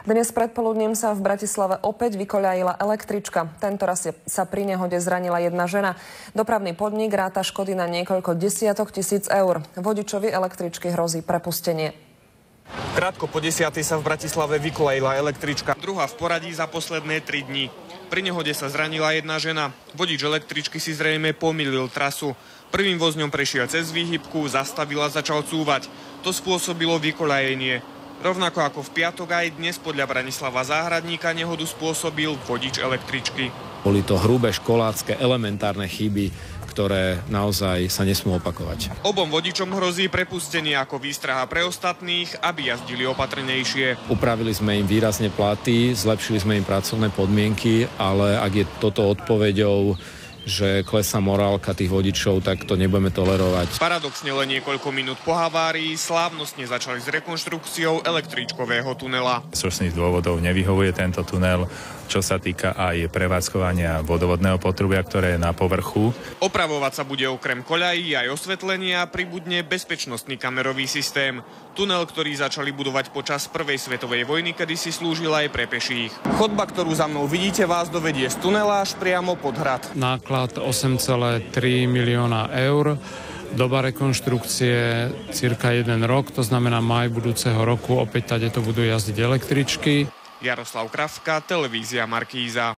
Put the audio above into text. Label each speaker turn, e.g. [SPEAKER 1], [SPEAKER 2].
[SPEAKER 1] Dnes predpoludním sa v Bratislave opäť vykoľajila električka. Tentoraz sa pri nehode zranila jedna žena. Dopravný podnik ráta škody na niekoľko desiatok tisíc eur. Vodičovi električky hrozí prepustenie.
[SPEAKER 2] Krátko po 10. sa v Bratislave vykoľajila električka. Druhá v poradí za posledné 3 dni. Pri nehode sa zranila jedna žena. Vodič električky si zrejme pomýlil trasu. Prvým vozňom prešiel cez výhybku, zastavil a začal cúvať. To spôsobilo vykoľajenie. Rovnako ako v piatok aj dnes podľa Branislava Záhradníka nehodu spôsobil vodič električky.
[SPEAKER 3] Boli to hrubé školácke elementárne chyby, ktoré naozaj sa nesmú opakovať.
[SPEAKER 2] Obom vodičom hrozí prepustenie ako výstraha pre ostatných, aby jazdili opatrnejšie.
[SPEAKER 3] Upravili sme im výrazne platy, zlepšili sme im pracovné podmienky, ale ak je toto odpoveďou, že klesá morálka tých vodičov, tak to nebudeme tolerovať.
[SPEAKER 2] Paradoxne len niekoľko minút po havárii slávnostne začali s rekonštrukciou električkového tunela.
[SPEAKER 4] Z rôznych dôvodov nevyhovuje tento tunel, čo sa týka aj prevádzkovania vodovodného potrubia, ktoré je na povrchu.
[SPEAKER 2] Opravovať sa bude okrem koľají aj osvetlenia, pribudne bezpečnostný kamerový systém. Tunel, ktorý začali budovať počas prvej svetovej vojny, kedy si slúžil aj pre peších. Chodba, ktorú za mnou vidíte, vás dovedie z tunela až priamo pod hrad.
[SPEAKER 5] Náklad 8,3 milióna eur. Doba rekonštrukcie cirka 1 rok, to znamená maj budúceho roku. Opäť tady to budú jazdiť električky.
[SPEAKER 2] Jaroslav Kravka, televízia Markíza.